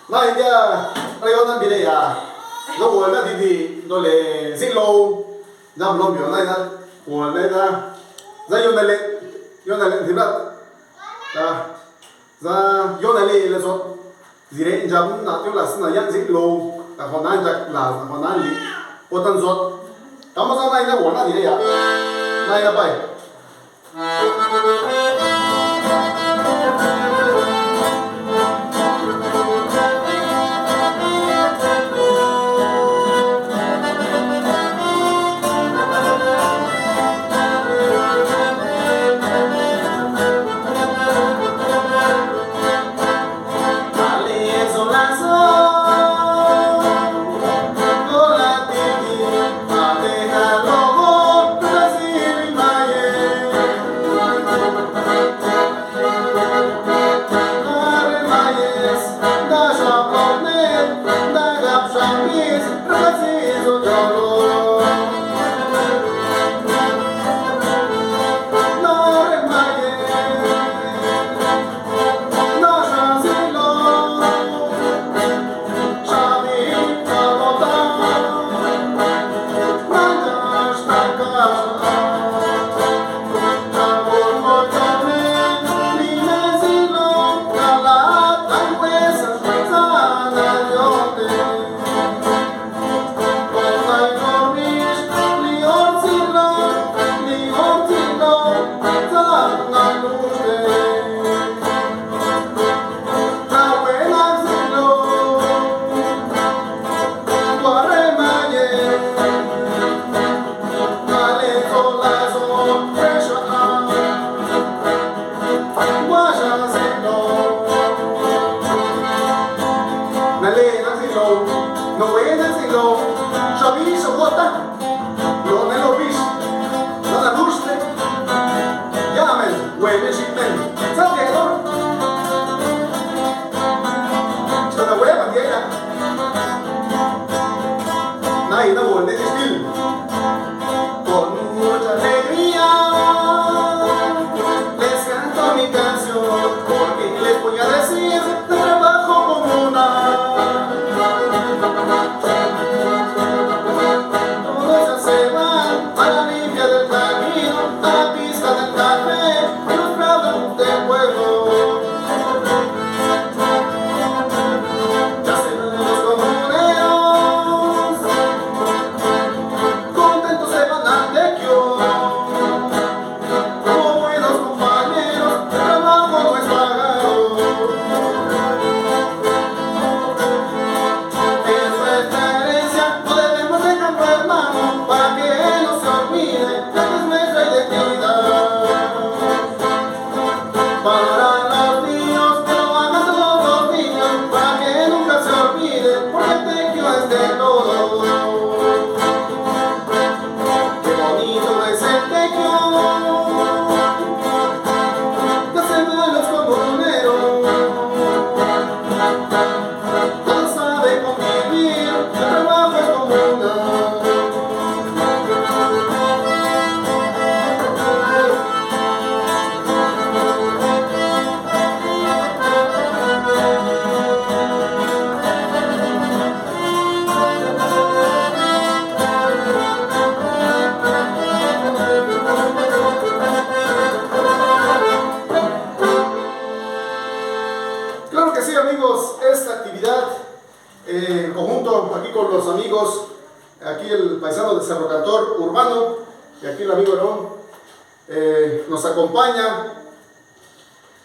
那人家那有那边的呀，那我那弟弟都来进楼，那不弄表那我那那有那嘞，有那嘞，对吧？啊，那有那嘞来说，自然jam那就拉是那样进楼，那可能就拉那可能里，我等说，他们说那人家我那里的呀，那人家拜。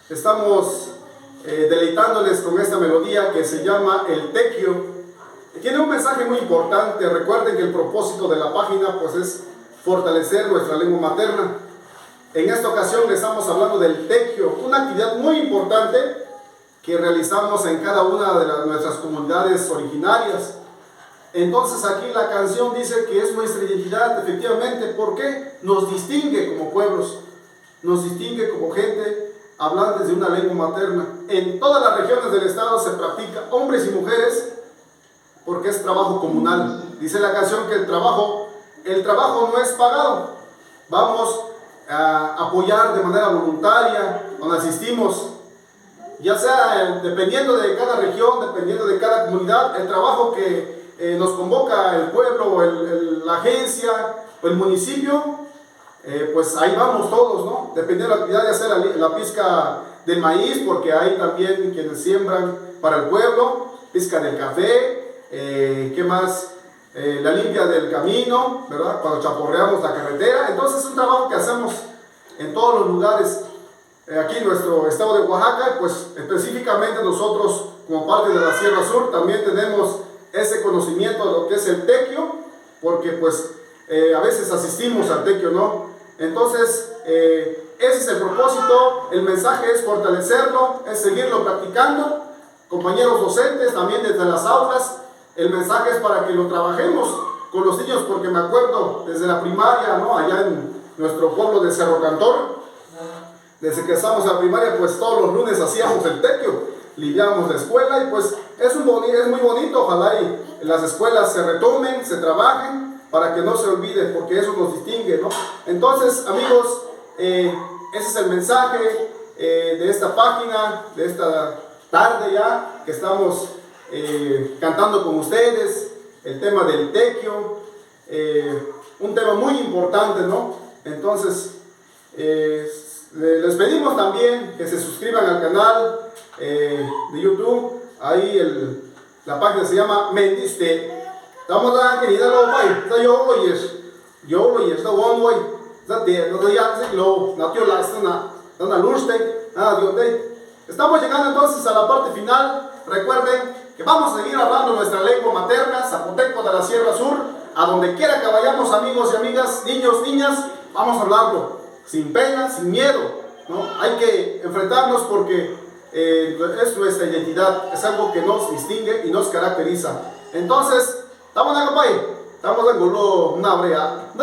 Estamos deleitándoles con esta melodía que se llama El Tequio. Tiene un mensaje muy importante. Recuerden que el propósito de la página pues es fortalecer nuestra lengua materna. En esta ocasión le estamos hablando del Tequio, una actividad muy importante que realizamos en cada una de nuestras comunidades originarias. Entonces aquí la canción dice que es nuestra identidad, efectivamente. ¿Por qué? Nos distingue como pueblos, nos distingue como gente hablantes de una lengua materna. En todas las regiones del estado se practica, hombres y mujeres, porque es trabajo comunal. Dice la canción que el trabajo no es pagado. Vamos a apoyar de manera voluntaria, donde asistimos. ya sea dependiendo de cada región, dependiendo de cada comunidad, el trabajo que nos convoca el pueblo o la agencia o el municipio, pues ahí vamos todos, ¿no? Dependiendo de la actividad, ya sea la pizca del maíz, porque hay también quienes siembran para el pueblo, pizca del café, ¿qué más? La limpia del camino, ¿verdad? Cuando chaporreamos la carretera. Entonces es un trabajo que hacemos en todos los lugares. Aquí en nuestro estado de Oaxaca, pues específicamente nosotros como parte de la Sierra Sur también tenemos ese conocimiento de lo que es el tequio, porque pues a veces asistimos al tequio, ¿no? Entonces ese es el propósito, el mensaje es fortalecerlo, es seguirlo practicando, compañeros docentes también desde las aulas, el mensaje es para que lo trabajemos con los niños, porque me acuerdo desde la primaria, ¿no? Allá en nuestro pueblo de Cerro Cantor, desde que estamos en la primaria, pues todos los lunes hacíamos el tequio, limpiábamos la escuela y pues es muy bonito, ojalá y las escuelas se retomen, se trabajen para que no se olvide, porque eso nos distingue, ¿no? Entonces, amigos, ese es el mensaje de esta página, de esta tarde ya, que estamos cantando con ustedes, el tema del tequio, un tema muy importante, ¿no? Entonces, les pedimos también que se suscriban al canal de YouTube. Ahí la página se llama Mendiste. Estamos aquí, da lo pai, da yo lo yes, da one way, da ya se lo natio la na luste, Estamos llegando entonces a la parte final. Recuerden que vamos a seguir hablando nuestra lengua materna, zapoteco de la Sierra Sur, a donde quiera que vayamos, amigos y amigas, niños, niñas, vamos a hablarlo. Sin pena, sin miedo, ¿no? Hay que enfrentarnos porque es nuestra identidad, es algo que nos distingue y nos caracteriza. Entonces, estamos en la estamos en una brea,